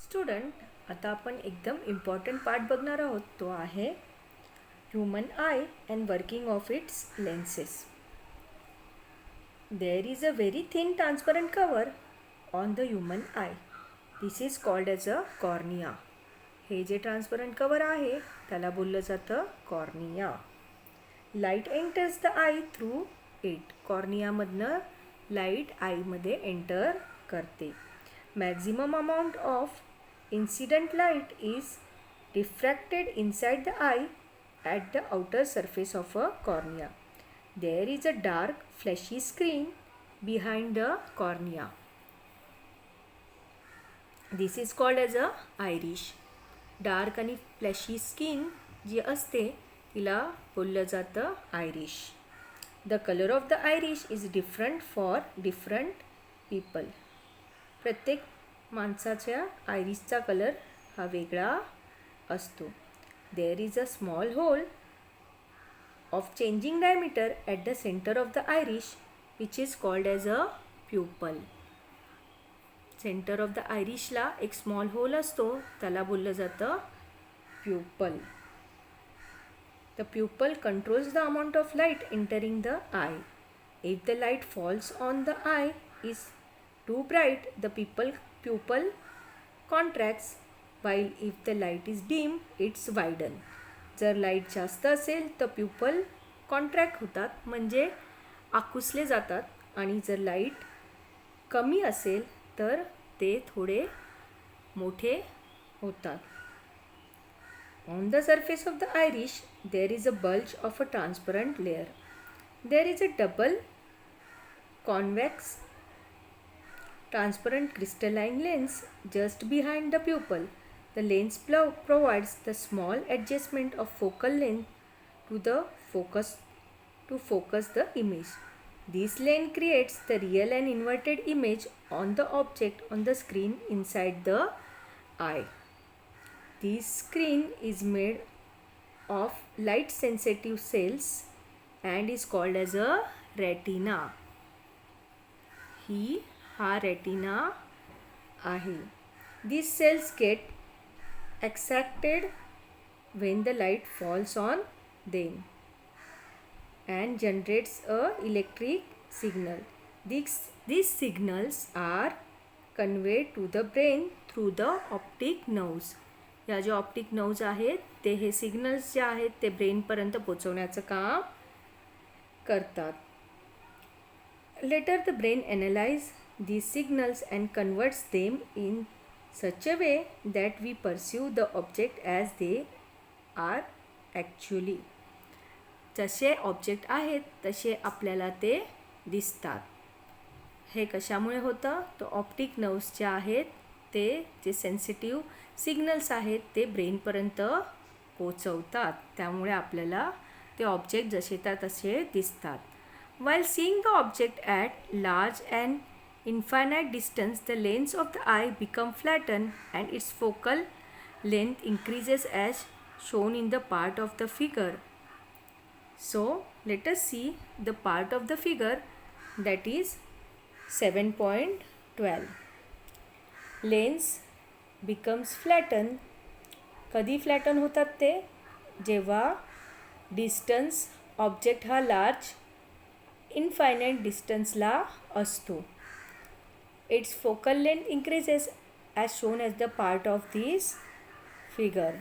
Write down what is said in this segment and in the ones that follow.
Student, आता आपण एकदम इम्पॉर्टंट पार्ट बघणार आहोत. तो आहे human eye and working of its lenses. There is a very thin transparent cover on the human eye. This is called as a cornea. हे जे ट्रान्सपरंट कवर आहे त्याला बोललं जातं cornea. Light enters the eye through it. कॉर्नियामधनं light आईमध्ये enter करते. Maximum amount of incident light is refracted inside the eye at the outer surface of a cornea. There is a dark fleshy screen behind the cornea. This is called as a iris. Dark आणि fleshy skin जी असते तिला बोललं जातं iris. The color of the iris is different for different people. प्रत्येक माणसाच्या आयरिसचा colour हा वेगळा असतो. There is a small hole of changing diameter at the centre of the iris which is called as a pupil. Centre of the आयरिशला एक small hole असतो, त्याला बोललं जातं pupil. The pupil controls the amount of light entering the eye. If the light falls on the eye is too bright, the pupil contracts, while if the light is dim, it's widen. जर light जास्त असेल तर pupal contract होतात, म्हणजे आकुसले जातात. आणि जर light कमी असेल तर ते थोडे मोठे होतात. On the surface of the iris there is a bulge of a transparent layer. There is a double convex transparent crystalline lens just behind the pupil. The lens provides the small adjustment of focal length to the focus the image. This lens creates the real and inverted image on the object on the screen inside the eye. This screen is made of light sensitive cells and is called as a retina. हा retina आहे. These cells get excited when the light falls on them and generates a electric signal. These signals are conveyed to the brain through the optic nerves. या जे optic nerves आहेत ते हे signals जे आहेत ते ब्रेनपर्यंत पोचवण्याचं काम करतात. Later the brain analyzes these signals and converts them in such a way that we perceive the object as they are actually. जसे ऑब्जेक्ट आहेत तसे आपल्याला ते दिसतात. हे कशामुळे होतं? तर ऑप्टिक नर्व्स जे आहेत ते जे सेन्सिटिव्ह सिग्नल्स आहेत ते ब्रेनपर्यंत पोचवतात, त्यामुळे आपल्याला ते ऑब्जेक्ट जसे त्या तसे दिसतात. While seeing the object at large and infinite distance, the lens of the eye becomes flattened and its focal length increases as shown in the part of the figure. So, let us see the part of the figure, that is 7.12. Lens becomes flattened. कधी flatten होतात ते? जेव्हा distance object हा large infinite डिस्टन्सला असतो. Its focal length increases as shown as the part of this figure.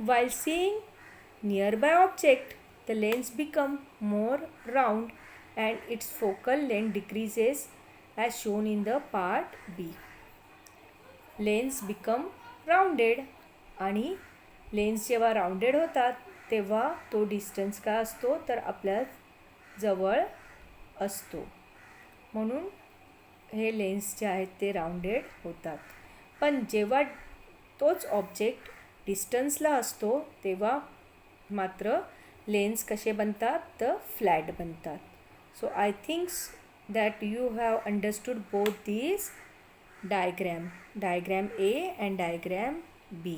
While seeing nearby object, the lens becomes more round and its focal length decreases as shown in the part B. Lens become rounded आणि lens जेव्हा rounded होतात तेव्हा तो distance काय असतो तर आपल्या जवळ असतो, म्हणून हे लेन्स जे आहेत ते राउंडेड होतात. पण जेव्हा तोच ऑब्जेक्ट डिस्टन्सला असतो तेव्हा मात्र लेन्स कसे बनतात तर फ्लॅट बनतात. So I thinks that you have understood both these diagram A and diagram B.